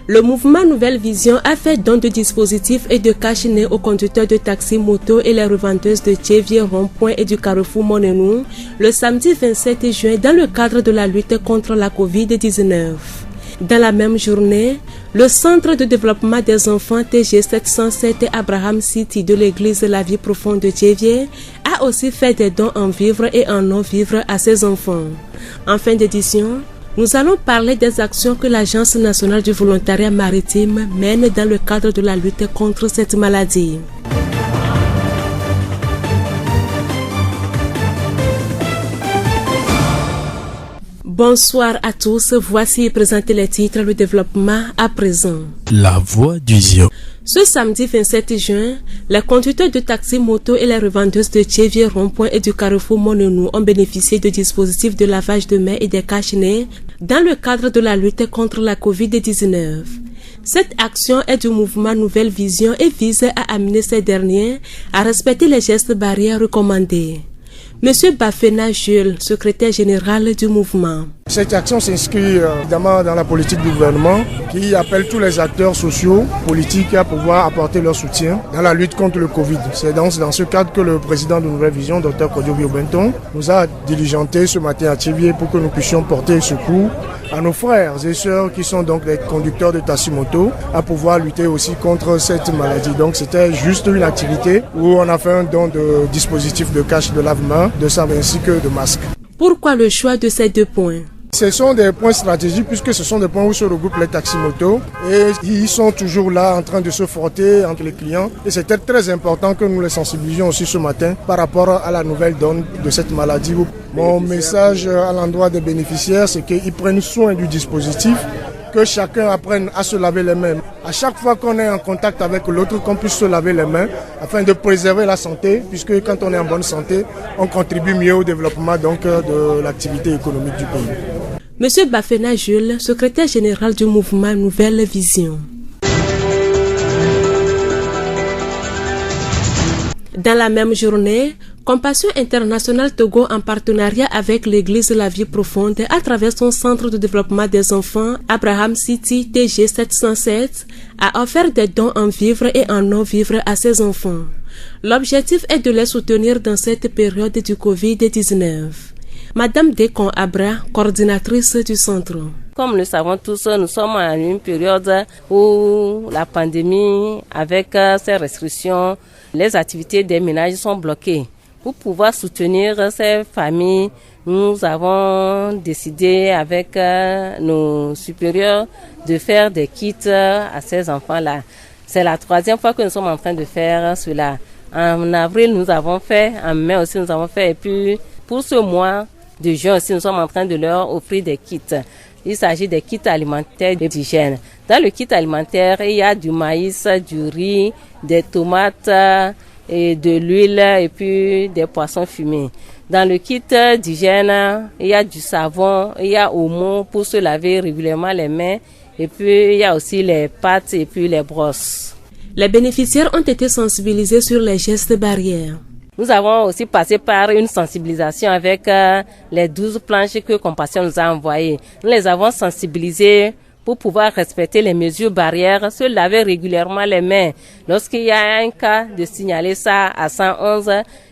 Le mouvement Nouvelle Vision a fait don de dispositifs et de cache-nez aux conducteurs de taxi moto et les revendeuses de Tchévier, Rond-Point et du Carrefour Monenou le samedi 27 juin dans le cadre de la lutte contre la Covid-19. Dans la même journée, le Centre de développement des enfants TG 707 Abraham City de l'église La Vie Profonde de Tchévier a aussi fait des dons en vivres et en non-vivres à ses enfants. En fin d'édition, nous allons parler des actions que l'Agence nationale du volontariat maritime mène dans le cadre de la lutte contre cette maladie. Bonsoir à tous, voici présenter les titres, le développement à présent. La voix du Zion. Ce samedi 27 juin, les conducteurs de taxi moto et les revendeuses de Tchévier, Rond-Point et du Carrefour Monenou ont bénéficié de dispositifs de lavage de mains et des cache-nez dans le cadre de la lutte contre la Covid-19. Cette action est du mouvement Nouvelle Vision et vise à amener ces derniers à respecter les gestes barrières recommandés. Monsieur Bafena Jules, secrétaire général du mouvement. Cette action s'inscrit évidemment dans la politique du gouvernement qui appelle tous les acteurs sociaux, politiques à pouvoir apporter leur soutien dans la lutte contre le Covid. C'est dans ce cadre que le président de Nouvelle Vision, Dr Kodio Biobenton, nous a diligenté ce matin à Tchévier pour que nous puissions porter secours à nos frères et sœurs qui sont donc les conducteurs de taxi-moto à pouvoir lutter aussi contre cette maladie. Donc c'était juste une activité où on a fait un don de dispositifs de cache de lave-mains, de savon ainsi que de masques. Pourquoi le choix de ces 2 points? Ce sont des points stratégiques puisque ce sont des points où se regroupent les taxi-motos et ils sont toujours là en train de se frotter entre les clients. Et c'était très important que nous les sensibilisions aussi ce matin par rapport à la nouvelle donne de cette maladie. Mon message à l'endroit des bénéficiaires, c'est qu'ils prennent soin du dispositif, que chacun apprenne à se laver les mains. À chaque fois qu'on est en contact avec l'autre, qu'on puisse se laver les mains afin de préserver la santé, puisque quand on est en bonne santé, on contribue mieux au développement donc, de l'activité économique du pays. Monsieur Bafena Jules, secrétaire général du mouvement Nouvelle Vision. Dans la même journée, Compassion Internationale Togo, en partenariat avec l'église La Vie Profonde, à travers son centre de développement des enfants, Abraham City TG 707, a offert des dons en vivres et en non-vivres à ses enfants. L'objectif est de les soutenir dans cette période du Covid-19. Madame Dekon Abra, coordinatrice du centre. Comme nous le savons tous, nous sommes en une période où la pandémie, avec ses restrictions, les activités des ménages sont bloquées. Pour pouvoir soutenir ces familles, nous avons décidé avec nos supérieurs de faire des kits à ces enfants-là. C'est la 3e fois que nous sommes en train de faire cela. En avril, nous avons fait, en mai aussi, nous avons fait, et puis pour ce mois de juin aussi, nous sommes en train de leur offrir des kits. Il s'agit des kits alimentaires d'hygiène. Dans le kit alimentaire, il y a du maïs, du riz, des tomates, et de l'huile et puis des poissons fumés. Dans le kit d'hygiène, il y a du savon, il y a omo pour se laver régulièrement les mains et puis il y a aussi les pâtes et puis les brosses. Les bénéficiaires ont été sensibilisés sur les gestes barrières. Nous avons aussi passé par une sensibilisation avec les 12 planches que Compassion nous a envoyées. Nous les avons sensibilisés pour pouvoir respecter les mesures barrières, se laver régulièrement les mains. Lorsqu'il y a un cas, de signaler ça à 111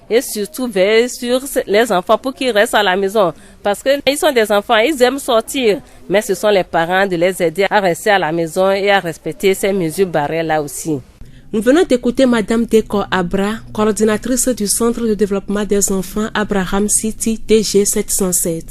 et surtout veiller sur les enfants pour qu'ils restent à la maison. Parce qu'ils sont des enfants, ils aiment sortir. Mais ce sont les parents de les aider à rester à la maison et à respecter ces mesures barrières là aussi. Nous venons d'écouter Madame Deko Abra, coordinatrice du Centre de développement des enfants Abraham City TG 707.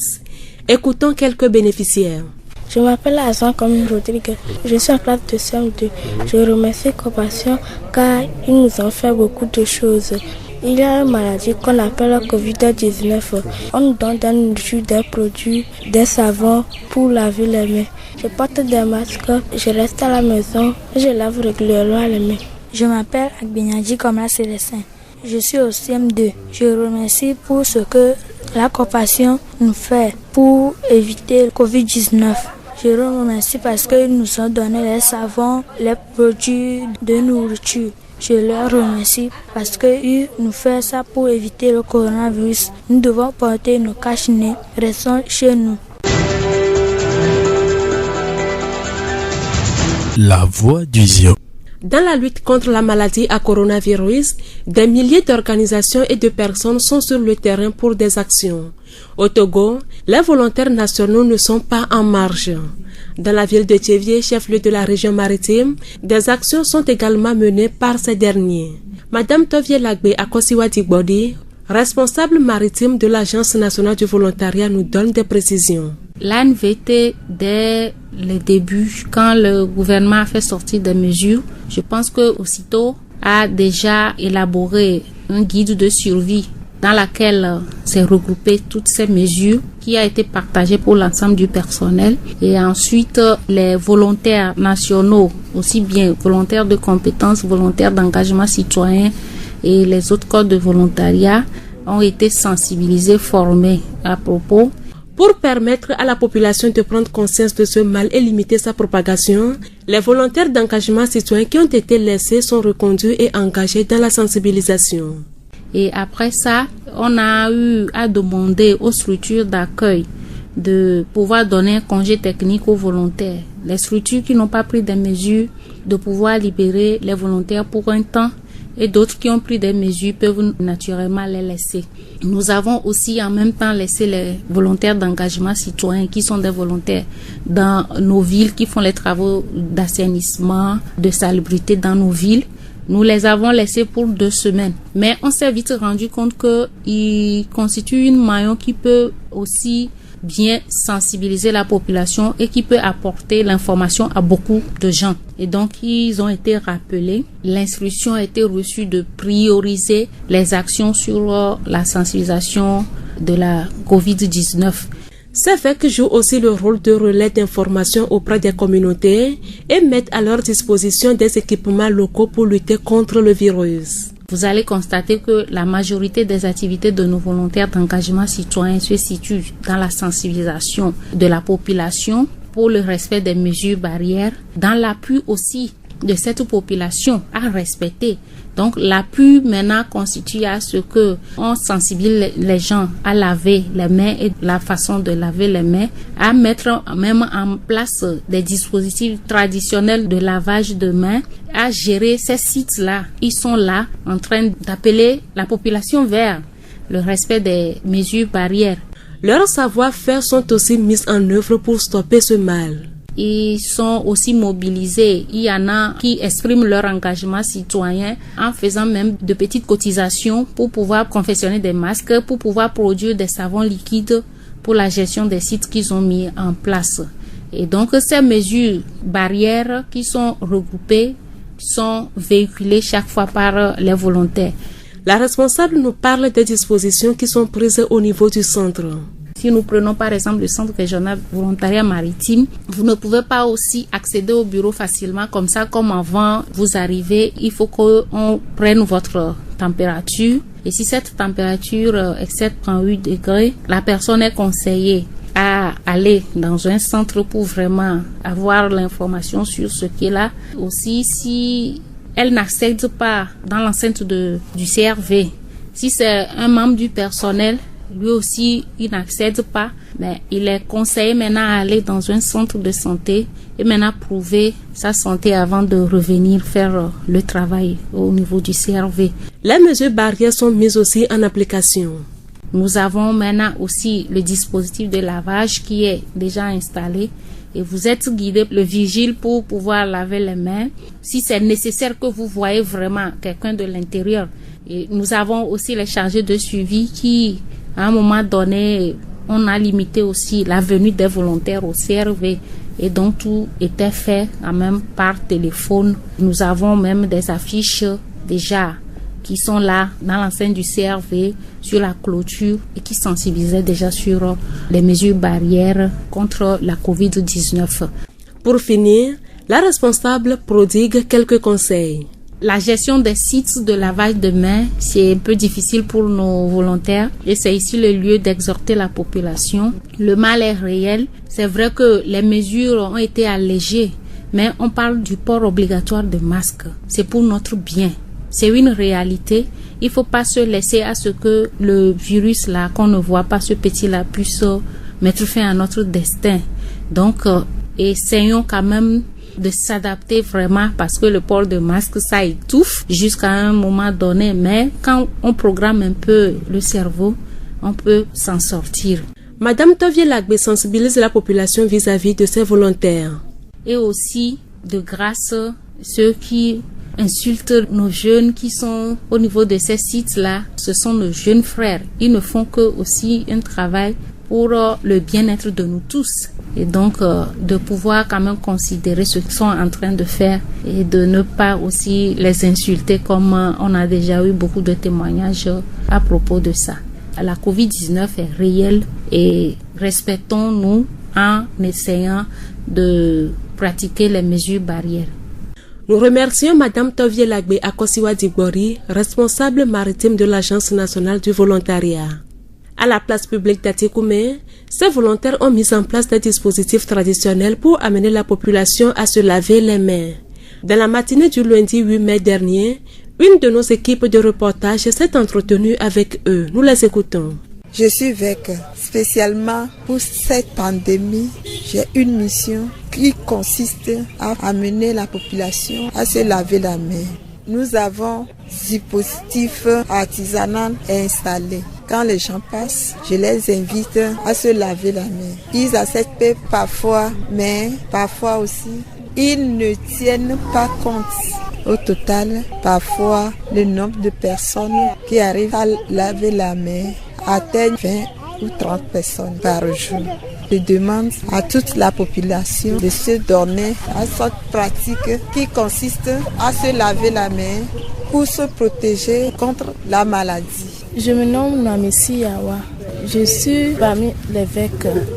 Écoutons quelques bénéficiaires. Je m'appelle Azan Comme Rodrigue. Je suis en classe de CM2. Je remercie Compassion car ils nous ont fait beaucoup de choses. Il y a une maladie qu'on appelle Covid-19. On nous donne des nourritures, des produits, des savons pour laver les mains. Je porte des masques, je reste à la maison et je lave régulièrement les mains. Je m'appelle Agbinyadji Komla Célestin. Je suis au CM2. Je remercie pour ce que la Compassion nous fait pour éviter le Covid-19. Je remercie parce qu'ils nous ont donné les savons, les produits de nourriture. Je leur remercie parce qu'ils nous font ça pour éviter le coronavirus. Nous devons porter nos cache-nez. Restons chez nous. La voix du Zion. Dans la lutte contre la maladie à coronavirus, des milliers d'organisations et de personnes sont sur le terrain pour des actions. Au Togo, les volontaires nationaux ne sont pas en marge. Dans la ville de Tchévié, chef-lieu de la région maritime, des actions sont également menées par ces derniers. Madame Tovie Lagbe Akosiwa Digbodi, responsable maritime de l'Agence nationale du volontariat, nous donne des précisions. L'ANVT, dès le début, quand le gouvernement a fait sortir des mesures, je pense que aussitôt a déjà élaboré un guide de survie dans laquelle s'est regroupé toutes ces mesures qui a été partagée pour l'ensemble du personnel. Et ensuite, les volontaires nationaux, aussi bien volontaires de compétences, volontaires d'engagement citoyen et les autres corps de volontariat ont été sensibilisés, formés à propos. Pour permettre à la population de prendre conscience de ce mal et limiter sa propagation, les volontaires d'engagement citoyen qui ont été laissés sont reconduits et engagés dans la sensibilisation. Et après ça, on a eu à demander aux structures d'accueil de pouvoir donner un congé technique aux volontaires. Les structures qui n'ont pas pris des mesures, de pouvoir libérer les volontaires pour un temps, et d'autres qui ont pris des mesures peuvent naturellement les laisser. Nous avons aussi en même temps laissé les volontaires d'engagement citoyen qui sont des volontaires dans nos villes, qui font les travaux d'assainissement, de salubrité dans nos villes. Nous les avons laissés pour 2 semaines. Mais on s'est vite rendu compte qu'ils constituent une maillon qui peut aussi bien sensibiliser la population et qui peut apporter l'information à beaucoup de gens. Et donc, ils ont été rappelés. L'instruction a été reçue de prioriser les actions sur la sensibilisation de la COVID-19. Ces FEC jouent aussi le rôle de relais d'information auprès des communautés et mettent à leur disposition des équipements locaux pour lutter contre le virus. Vous allez constater que la majorité des activités de nos volontaires d'engagement citoyen se situent dans la sensibilisation de la population pour le respect des mesures barrières, dans l'appui aussi de cette population à respecter. Donc l'appui maintenant constitue à ce que on sensibilise les gens à laver les mains et la façon de laver les mains, à mettre même en place des dispositifs traditionnels de lavage de mains, à gérer ces sites-là. Ils sont là en train d'appeler la population vers le respect des mesures barrières. Leurs savoir-faire sont aussi mis en œuvre pour stopper ce mal. Ils sont aussi mobilisés. Il y en a qui expriment leur engagement citoyen en faisant même de petites cotisations pour pouvoir confectionner des masques, pour pouvoir produire des savons liquides pour la gestion des sites qu'ils ont mis en place. Et donc ces mesures barrières qui sont regroupées sont véhiculées chaque fois par les volontaires. La responsable nous parle des dispositions qui sont prises au niveau du centre. Si nous prenons par exemple le centre régional volontariat maritime, vous ne pouvez pas aussi accéder au bureau facilement comme ça, comme avant. Vous arrivez, il faut qu'on prenne votre température. Et si cette température excède 38 degrés, la personne est conseillée à aller dans un centre pour vraiment avoir l'information sur ce qui est là. Aussi, si elle n'accède pas dans l'enceinte du CRV, si c'est un membre du personnel, lui aussi, il n'accède pas, mais il est conseillé maintenant à aller dans un centre de santé et maintenant prouver sa santé avant de revenir faire le travail au niveau du CRV. Les mesures barrières sont mises aussi en application. Nous avons maintenant aussi le dispositif de lavage qui est déjà installé et vous êtes guidé le vigile pour pouvoir laver les mains. Si c'est nécessaire que vous voyez vraiment quelqu'un de l'intérieur. Et nous avons aussi les chargés de suivi qui, à un moment donné, on a limité aussi la venue des volontaires au CRV et donc tout était fait même par téléphone. Nous avons même des affiches déjà qui sont là dans l'enceinte du CRV sur la clôture et qui sensibilisaient déjà sur les mesures barrières contre la COVID-19. Pour finir, la responsable prodigue quelques conseils. La gestion des sites de lavage de mains, c'est un peu difficile pour nos volontaires et c'est ici le lieu d'exhorter la population. Le mal est réel. C'est vrai que les mesures ont été allégées, mais on parle du port obligatoire de masques. C'est pour notre bien. C'est une réalité. Il ne faut pas se laisser à ce que le virus là, qu'on ne voit pas, ce petit là, puisse mettre fin à notre destin. Donc, essayons quand même de s'adapter vraiment parce que le port de masque, ça étouffe jusqu'à un moment donné. Mais quand on programme un peu le cerveau, on peut s'en sortir. Madame Tovie Lagbe sensibilise la population vis-à-vis de ses volontaires. Et aussi, de grâce, ceux qui insultent nos jeunes qui sont au niveau de ces sites-là, ce sont nos jeunes frères. Ils ne font que aussi un travail pour le bien-être de nous tous. Et donc, de pouvoir quand même considérer ce qu'ils sont en train de faire et de ne pas aussi les insulter comme on a déjà eu beaucoup de témoignages à propos de ça. La COVID-19 est réelle et respectons-nous en essayant de pratiquer les mesures barrières. Nous remercions Madame Tovie Lagbe Akosiwa Digbori, responsable maritime de l'Agence nationale du volontariat. À la place publique d'Atikoumé, ces volontaires ont mis en place des dispositifs traditionnels pour amener la population à se laver les mains. Dans la matinée du lundi 8 mai dernier, une de nos équipes de reportage s'est entretenue avec eux. Nous les écoutons. Je suis VEC. Spécialement pour cette pandémie, j'ai une mission qui consiste à amener la population à se laver la main. Nous avons dispositifs artisanaux installés. Quand les gens passent, je les invite à se laver la main. Ils acceptent parfois, mais parfois aussi, ils ne tiennent pas compte. Au total, parfois, le nombre de personnes qui arrivent à laver la main atteigne 20 ou 30 personnes par jour. Je demande à toute la population de se donner à cette pratique qui consiste à se laver la main pour se protéger contre la maladie. Je me nomme Namessi Yawa. Je suis parmi les VEC.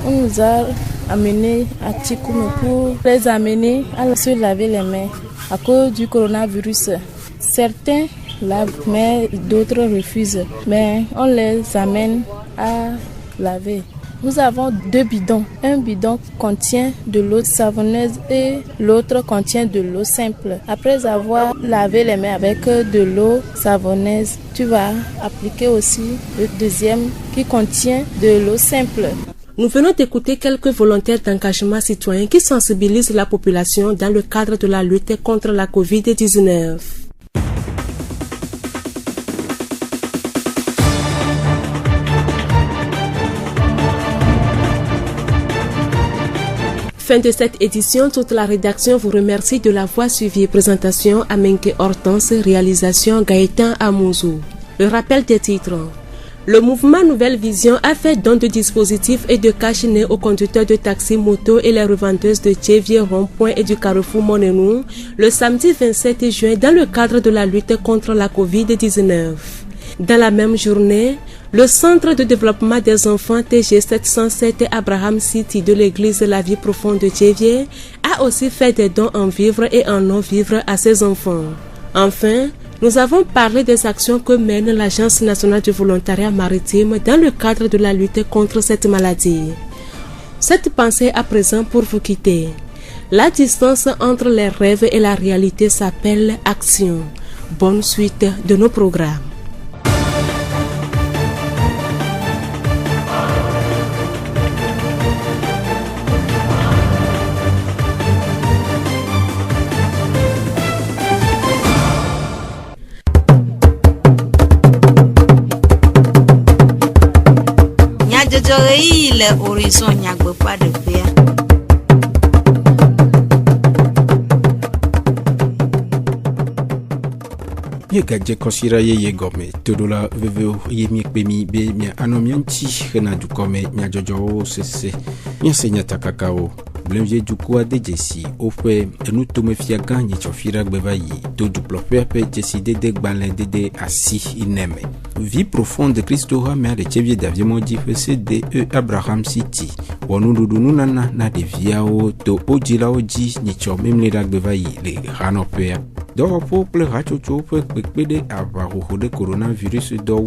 On nous a amenés à Tikoumé pour les amener à se laver les mains à cause du coronavirus. Certains lavent, mais d'autres refusent. Mais on les amène à laver. Nous avons 2 bidons. Un bidon contient de l'eau savonneuse et l'autre contient de l'eau simple. Après avoir lavé les mains avec de l'eau savonneuse, tu vas appliquer aussi le deuxième qui contient de l'eau simple. Nous venons d'écouter quelques volontaires d'engagement citoyen qui sensibilisent la population dans le cadre de la lutte contre la COVID-19. Fin de cette édition, toute la rédaction vous remercie de l'avoir suivi. Présentation Amenke Hortense, réalisation Gaëtan Amouzou. Le rappel des titres. Le mouvement Nouvelle Vision a fait don de dispositifs et de cache-nez aux conducteurs de taxi moto et les revendeuses de Tchévier, Rond-Point et du Carrefour Monenou le samedi 27 juin dans le cadre de la lutte contre la COVID-19. Dans la même journée, le Centre de développement des enfants TG 707 Abraham City de l'église La Vie Profonde de Tchévier a aussi fait des dons en vivres et en non-vivres à ses enfants. Enfin, nous avons parlé des actions que mène l'Agence nationale du volontariat maritime dans le cadre de la lutte contre cette maladie. Cette pensée à présent pour vous quitter. La distance entre les rêves et la réalité s'appelle action. Bonne suite de nos programmes. Le horizon nyagbe pas de paix. Ye gadje konsira ye gome todola veveo ye mi kpemi be mi anomianti hena du kome mi jojo sese mi senya takakao blemje du kwa de jesi ofe enu to me fia ganye chofira gbevayi to du plopepe jesi de gbalin de asi ineme vie profonde de Christo ha me de Tchévier d'avion di fese de Abraham City wonu dudunu nana na de viao to ojila oji ni chomemle da gbevayi le ranopea do peuple rachocho pekpede avaho de coronavirus do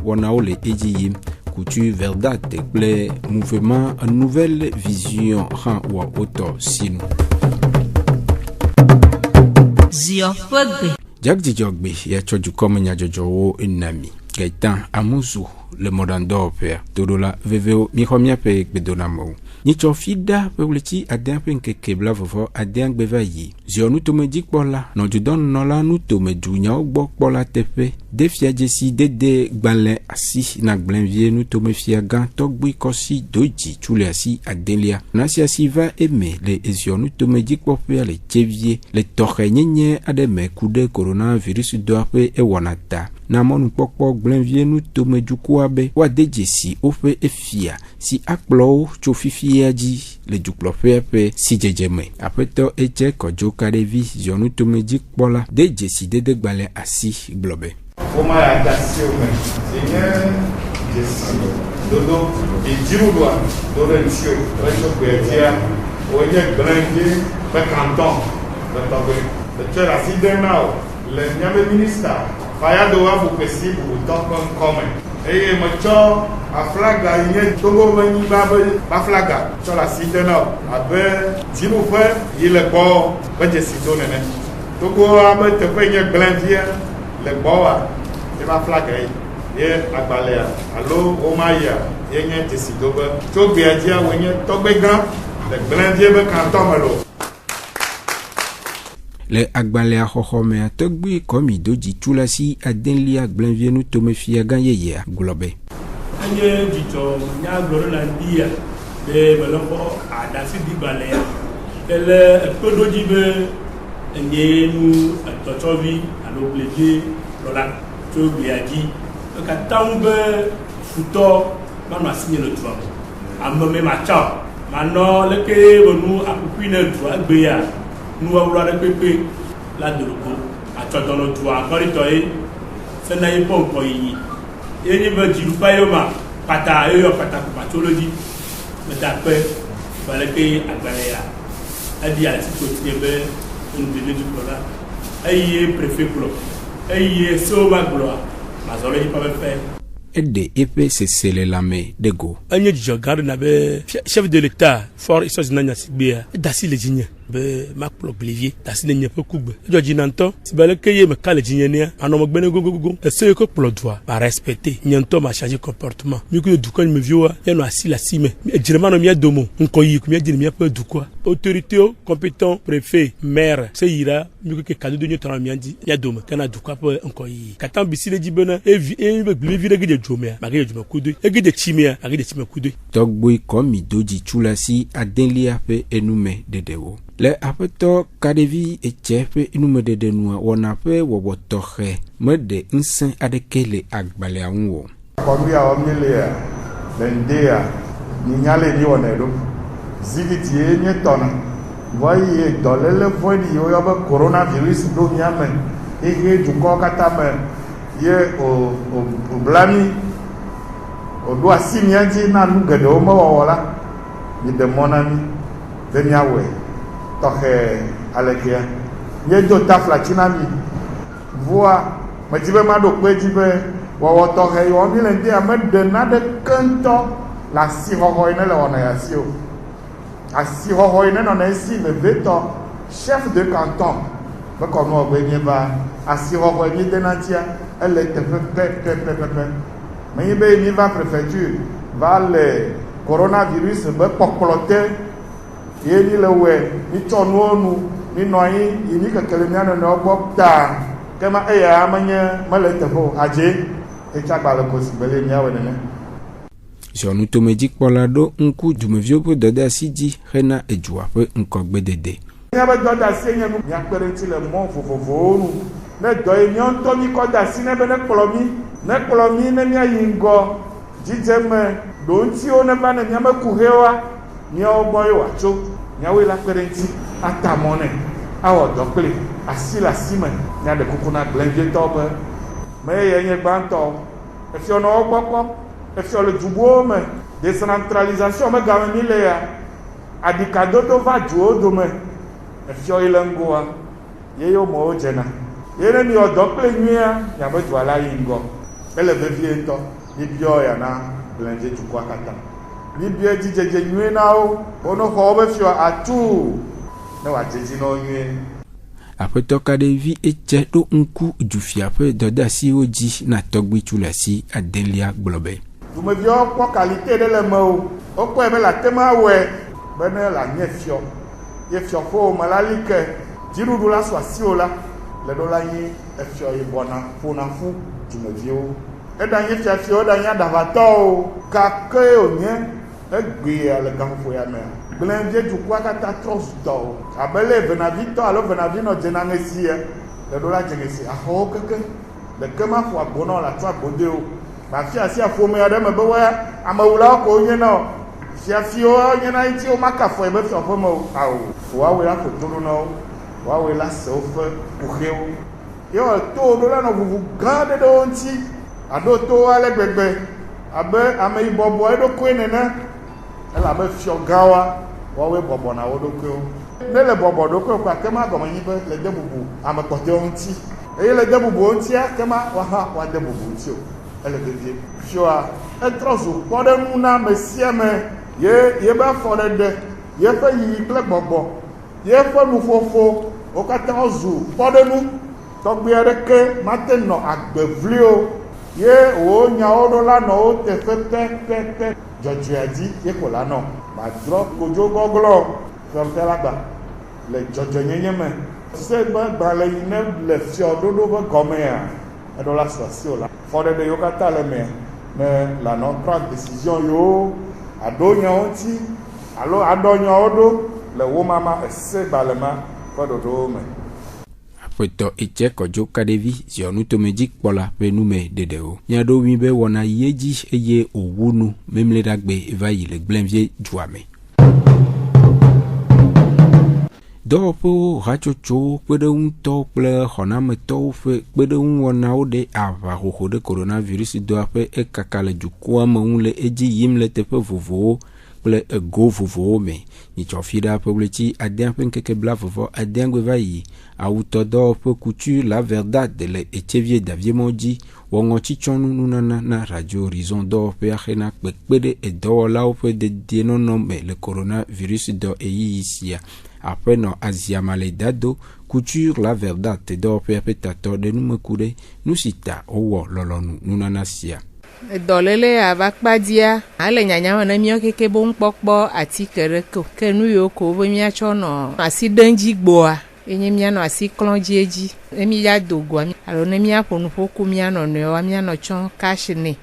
wona ole eji couture verdate ple mouvement nouvelle vision ran wa auto sinu Zio fogbe Jagdi jogbe ya choju komenya jojo wo inami Gaëtan Amouzou le modando pea todola veveo mihomia pe bedonamo ni chofida pe uleti aden pe nkeke bla vovo aden gbevayi zionu to medik bola no judon no la nu to medunya ogbo bola tepe defia jesi dede gbanle asi na gbenvie nu to mefia gan togbi kosi doji chule asi adelia na si asi va eme le zionu to medik popia le chevie le torenyenye ademe kude coronavirus doape e wanata na monu pokpo gbenvie nu to mejuku abe wa dejesi ofe efia si akplo chofifia ji le juklo pepe si jejeme apeto eche kojo karevi zionu to medik bola dejesi dede gbale asi globe Oma ya dasi ome, senye jesi, dodo, ijiruwa, dodo nsio, recho kwetia, oye grandi, be canton, be tobe. Le che la sidenao, le nyame minister, faya doa bu pesibu, tokon kome. Eye mocho, a flaga, inye togo veni ba flaga, cho la sidenao, abe, jiru fe, ile bo, be jesi donene. Togo abe tepe nye grandi, le boa e ba flaga ye agbalea alo omaya ye nye tesidobe to gbeadia wenye togbe gan le blendie be canton melo le agbalea hohome atogbi komi doji tulasi adenlia gbenvie nu to mefia gan ye globe anye dito nya gloro na dia be beloko adasi di balea ele todoji be enye nu totovi alo bleje lola to biaji ka tambe futo mama sinye le tro amome ma cha mano leke bonu akupi na tro agbe ya nu awura re pepe la dorogo atodo no tro akori to e se na yi pon ko yi enyi be jiru pa yo ma pata yo pata ko patology meta pe baleke agbare ya adi ala ti ko ti be un de du prola ayi préfet pro ayi so ma gloire mazolo yi pa be fe ede epe sesele lame dego anye jogare na be chef de l'état fort iso zinanya sibia dasi le jinya be makplo glivier dasi ne nyepe kugbe joji nanto sibale keye me kale jinyenia anomo gbene gogogo ese ko plodwa ba respecter nyanto ma changer comportement mi ko du ko me vioa ya no asila sime ejirema no mi adomo nko yi ko mi ejire mi pa du ko autorité compétent préfet maire se yira mi ko ke kadu de nyoto mi andi ya domo kana du ko pa nko yi katan bisile jibena e be glivier ge jomea ma ge joma kudu e ge de chimia ma ge de chimia kudu togboy komi doji chulasi adenlia pe enume dedewo le apeto kadevi echefe inume dede nua wona pe wobotohe mede nsen adekele agbale anwo kombia omilia lendea ninyale ni onelo ziviti enye tona voye dolele vodi yo yoba coronavirus do nyame ege juko katame ye o blami o do asimiaji na nugede o mawola ni de monami de nyawe toke alekia ye do tafla chinami voa majibe mado kwejibe wo toke yo mi le ndia mede na de kanto la si hoho ine le ona ya si o asi hoho ine no na si me veto chef de canton be kono ogbe ni ba asi hoho ni de na tia elle te pe mais be ni va préfecture va le coronavirus be popolote yeni le we ni tononu ni noyi ni kakele nyano no gbota kema eya amanya malete ho aje e chagba ko sibele ni awenene Jean Tomedik Polado nku dumevio po doda siji hena ejua pe nkogbe dede nya ba doda senya nu nya perenti le mon fofofonu ne do e nyon to mi koda sine be ne kplomi ne nya yingo jijeme do nti o ne ba ne nya ma kuhewa nya oboy wa cho nya we la perenti atamone awo dokle asila sime nya de kukuna blendie tobe me ye nye gbanto e fi ono ogboko e fi ole dubo me décentralisation me gawe le ya adikado to va juo do me e fi o ile ngoa ye yo mo jena ye ni odokle nwia ya be tu ala yingo ele be vie to ni bio ya na blendie tukwa kata ni bie jijeje nwe na o ono ko be fi atu ne wa jeji no nwe aƒetɔ kaɖevi etse ɖo ŋku dzufiaƒe dɔdeasiwo dzi na tɔgbi tsulasi adelia gblɔ be dumeviwo kpɔ kalite ɖe le me o wokpɔe be la tema wɔe be ne la nye fiɔ ye fiɔƒewo me la li ke dziɖuɖu la sɔ asiwo la le ɖo la nyi efiɔ yibɔna ƒona ƒu dumeviwo eɖanye fiafiawo eɖanye aɖaʋatɔwo gake wònye egbea le gaƒoƒo ya mea gblẽvie dukɔa katã trɔ zu tɔwo abe le venavitɔ alo venavi nɔ dzena ŋesia le ɖo la dze ŋesi axɔwo keke ɖeke ma ƒo agbo na o la trɔ agbodewo mafi asi aƒomea ɖe me be woya amewulawo ko wonye na o fiafiwo nye na ŋuti wo maka afɔe be fiaƒe me o awo woawoe la ƒo toɖo na wo woawoe la se woƒe kuxewo ye to ɖo la nɔ ʋuʋu gã aɖe ɖe wo ŋuti aɖo to ale gbegbe abe ameyibɔbɔ eɖokoe nene elabe fiɔ gãwoa woawoe bɔbɔna wo ɖokuiwo ne le bɔbɔ ɖokuiwo kpa kema gɔme nyi be le de bubu ame kpɔtɔewo ŋuti eye le de bubuwo ŋutia kema woaha woade bubu ŋuti o ele vevie fiɔa etrɔ zu kpɔɖeŋu na ame sia me yebe afɔɖeɖe yeƒe yiyi kple gbɔgbɔ yeƒe nuƒoƒo wo katã wozu kpɔɖeŋu tɔgbi aɖeke mate nɔ agbe vli o ye wo nyawo ɖo la nɔ wo teƒe pɛpɛpɛ dzɔdzɔea dzi ye ko la nɔ madrɔ kodzo gɔglɔ fiɔƒe la gba le dzɔdzɔnyenye me se be gbalẽ yi ne le fiɔɖoɖo ƒe gɔmea eɖo la sɔ asi o la fɔɖeɖe yiwo katã le mea ne lanɔ prendre décision yiwo aɖo nyawo ŋuti alo aɖɔ nyawo ɖo le wo mama ese gbalẽ ma ƒe ɖoɖowo me. aƒetɔ etse kɔdzo kaɖevi ziɔnu tomedzi kpɔla ƒe nume ɖeɖewo miaɖo wi be wɔna yi dzi eye òwu nu memle ɖagbe va yi le gblẽvie dzua me. Dɔwɔƒewo, hatsotsowo, kpeɖeŋutɔwo kple xɔnametɔwo ƒe kpeɖeŋuwɔnawo ɖe aʋahoho ɖe coronavirus dɔa ƒe ekaka le dukɔa me ŋu le edzi yim le teƒe vovowo kple ego vovowo me. Nyitsɔfi ɖe ƒe wletsi adea ƒe ŋkeke blavɔvɔ adea gbe va yi awutɔ dɔwɔƒe Couture La Verdade le Echevie Daviemɔ dzi wɔŋɔtsitsɔnu nunana na Radio Horizon dɔwɔƒea hena kpekpe ɖe edɔwɔlawo ƒe dedienɔnɔ me le coronavirus dɔ eyiyi sia. Aƒenɔ Aziamale Dado Couture La Verdade dɔwɔƒea ƒe tatɔ ɖe numeku ɖe nu si ta wowɔ lɔlɔnu nunana sia. Dɔléle ava kpadia ale nyanyame ne míɔ keke bo ŋkpɔkpɔ atike ɖe ko ke nu yiwo ko be míatsɔ nɔ asi ɖeŋdzi gboa enye míanɔ asi klɔdzie dzi ne míya do goa alo ne míaƒo nuƒoku míanɔ nɔewoa míanɔ tsɔ cash ne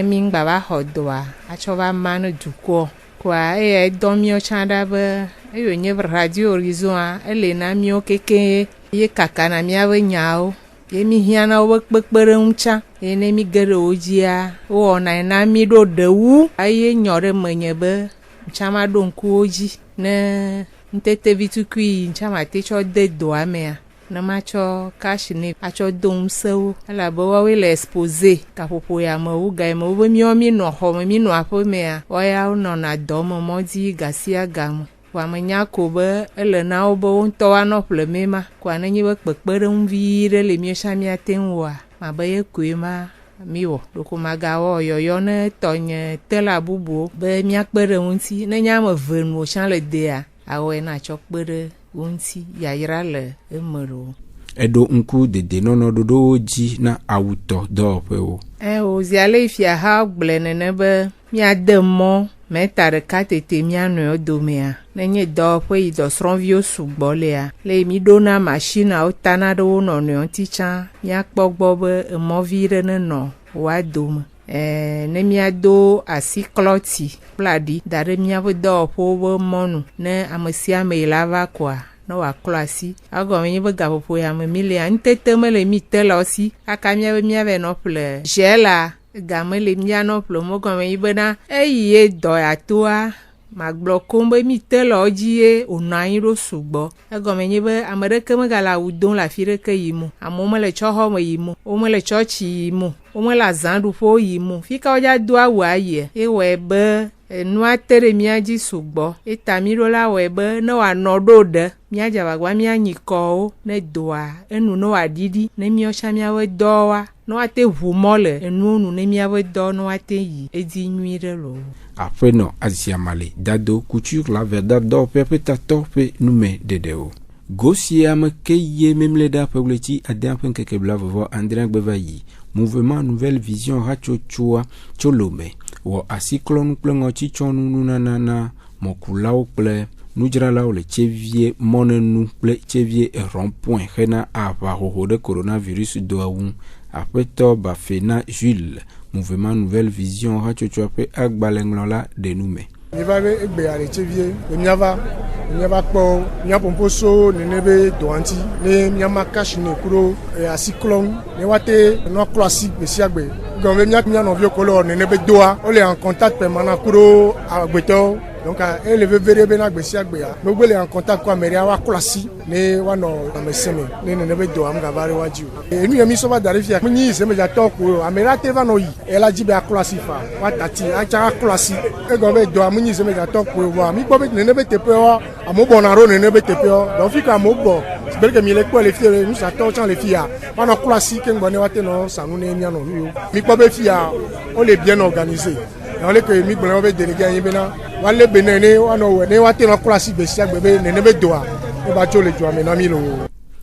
mí ŋgba va xɔ dɔa atsɔ va ma ne dukɔ koa eya edɔ míɔ tsã ɖa be eyo nye Radio Horizon ele na míɔ keke ye kaka na míaƒe nyawo ye mi hiana wo kpekpeɖeŋu tsã ye ne mi ge ɖe wo dzia wowɔna na mi ɖo ɖewu eye nyɔ ɖe menye be tsã ma ɖo ŋku wo dzi ne ŋtetevi tukui tsã mate tsɔ de dɔa mea ne matsɔ cash ne atsɔ do ŋusẽwo elabe woawoe le expose kaƒoƒo ya me wo ga me wo be míɔ mi nɔ xɔ me mi nɔ aƒe mea woawo nɔna dɔ me mɔdzi ga sia ga me. Koa menya ko be ele na wo be wo ŋutɔ woanɔ ƒleme ma koa nenye be kpekpeɖeŋu vi ɖe le míɔ tsã míate ŋu wɔa mabe ye koe ma mi wɔ ɖoko magawɔ yɔyɔ ne tɔnye tela bubuwo be míakpe ɖe ŋuti ne nye ame eve nuwo tsã le dea awɔe na tsɔ kpe ɖe wo ŋuti yayra le eme ɖo. Eɖo ŋku dedienɔnɔ ɖoɖowo dzi na awutɔ dɔwɔƒewo. O ziale fia ha gblẽ nene be míade mɔ meta ɖeka tete míanɔewo domea nenye dɔwɔƒe yi dɔsrɔ̃viwo sugbɔ lea le mi ɖona machinawo tana ɖe wo nɔnɔewo ŋuti tsã míakpɔ gbɔ be emɔvi ɖe ne nɔ woa dome. Ne míado asi klɔti kple aɖi da ɖe míaƒe dɔwɔƒewo be mɔnu ne ame sia ame yi la va koa ne wòaklɔ asi agɔme nye be gaƒoƒo ya me mi lea ŋutete mele mi te le osi kaka míabe míave nɔ ƒle zela game le míanɔ ƒle mɔgɔme yi bena eyi ye dɔ ya toa magblɔ kom be mi te le wo dzi ye wònɔ anyi ɖo sugbɔ egɔme nye be ame ɖeke megale awu dom le afi ɖeke yim o amewo mele tsɔxɔ me yim o womele tsɔtsi yim o womele azãɖuƒewo yim o fika wodza do awu ayia ye wɔe be enua te ɖe mía dzi sugbɔ eta mi ɖo la wɔe be ne wòanɔ ɖo ɖe míadze agbagba míanyi kɔwo ne doa enu ne wòaɖiɖi ne míɔ tsã míaƒe dɔwoa ne woate ʋu mɔ le enuwo nu ne míaƒe dɔ ne woate yi edzi nyui ɖe lo. Aƒenɔ Aziamale Dado Couture La Verdade dɔwɔƒea ƒe tatɔ ƒe nume ɖeɖewo. Gosi ameke ye memleda pebleti adem penkeke blavovo Andrien Gbevayi. Mouvement Nouvelle Vision Rachochua Cholome. Wo asiklon plengo chichonu nunanana mokulao ple. Nudralao le chevie monenu ple chevie rond-point rena avaroho de coronavirus doaou. Apeto Bafena Jules. Mouvement Nouvelle Vision Rachochua pe agbalenglola denoume. Nivabe egbeare chevie nyava po nyapomposo nenebe doanti ne nyama kashine kuro asiklon ne wate no classique besiagbe gombe nya no viokolo nenebe doa on est en contact permanent kuro agbeto donc élevé verebe na gbesiagbe ya no gbele en contact kwa meria wa klasi ne wa no ameseme ne nenebe doa mgabare waju enu yemi so ba darifia munyi seme ja toko amera teva no yi ela jibe klasi fa wa tati acha klasi e gombe doa munyi seme ja toko wa mi gbobe nenebe tepewa amobonaro nenebe tepeo donc fika mobo sibelke mi le ko le fie mu sa to chan le fia wa no klasi ke ngbone wa te no sanu ne nya no yo mi gbobe fia on est bien organisé on le que mi gbona be délégué yibena wale benene wano ne wate no klasi be sia gbebe nenebe doa e ba chole joa me na mi lo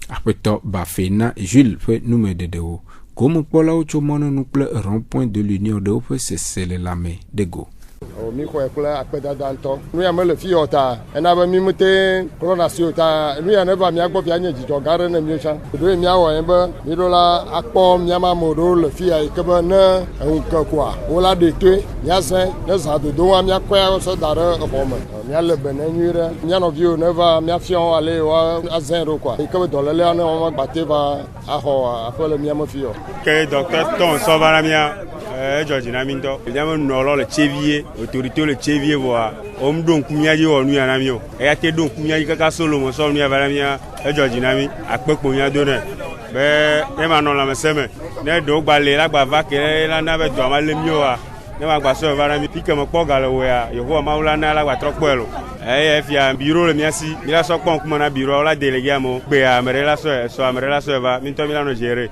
Apeto Bafena Jules fait nume dedeo comme pola ocho mono nuple rond-point de l'Union de Ope c'est la main de go. Mi ko ekula apeda danto nu ya mele fi ota ena ba mi mute corona si ota nu ya ne ba mi agbo fi anye jijo gare na mi cha do mi awo yen ba mi do la akpo mi ama modo le fi ai ke ba na un ka kwa wala de te ya sen ne sa do wa mi akwa so dare oboma mi ale benenure mi no vi o ne va mi afion ale wa azero kwa ke ba do le na ma gbate ba aho afole mi ama fi o ke docteur ton so ba na mi George Namindo jamo nolo le chevier autorité le chevier voa om don kumiaji wonu ya namio e ya te don kumiaji kaka solo mo so nu ya baramia George Nami akpepo nya do ne be e ma no la meseme ne do gbale la gba va ke la na be do ma le mio wa ne ma gba so barami pike mo po galo we ya yeho ma ula na la gba tropelo e fia biro le miasi mi la so pon kuma na biro la délégué mo be amere la so amere la so va mi to mi la no gérer.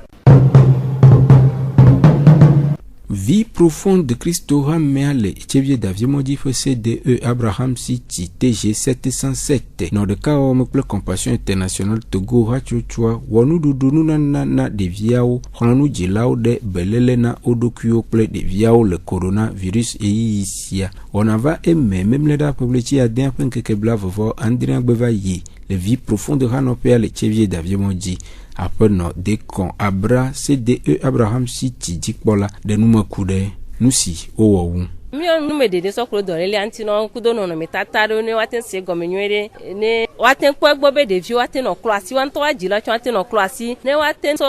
Vie profonde de Christophe Meale, Chevier Daviemodi CDE Abraham City TG 707. Dans le cas où me compassion internationale Togo Hachochua, Wanu Dudunu na de Viao, Honu Jilao de Belelena Odokyo ple de Viao le coronavirus et ici. On va aimer même les publiés à d'un point que Blavo Andrien Gbevayi, les vies profondes de Hanopéa le Chevier Daviemodi. Après nos décon Abra CDE Abraham City Dikbola de Numakude Nusi Owawu. Mio nume de so kro do le antino kudo no me tataro ne waten se gomenwere ne waten po gbobe de vi waten no klasi wan to ajila waten no klasi ne waten so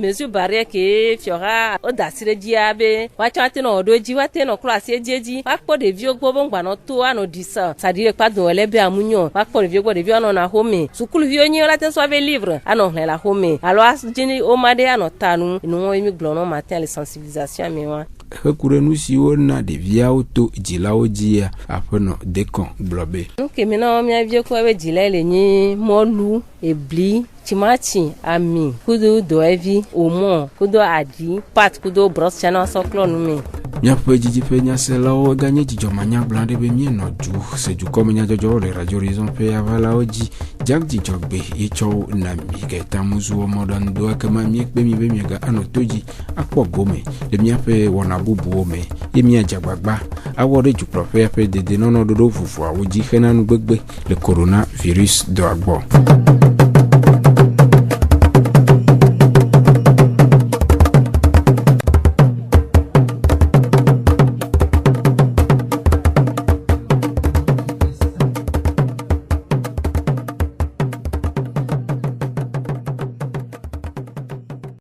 mesure barrière ke fiora o dasire diabe waten no doji waten no klasi ejeji wakpo de vi gbobo ngba no to ano disa sadire pa do le be amunyo wakpo de vi gbo de vi ano na home sukulu vi onyi waten so ave livre ano la home alors jini o made ano tanu no imi glono matin les sensibilisation mewa Rekurenu si wona de viao to jilao jia apeno dekon blobe. Ok, maintenant mi avie ko we jila le ni molu ebli chimachi ami kudu do evi omo kudu adi pat kudu bros chana so klonu mi. Mia pe jiji pe nya se la o ganye jijo manya blande be mi no ju se ju ko nya jojo le radio raison pe avala oji jak jijo be e cho na mi ke tamuzu o modan do akama mi pe mi be mi ga anotoji akpo gome le mi pe wona bubu o me e mi ajagbagba awore ju profe pe de no no do fufu awoji henanu gbegbe le coronavirus do agbo.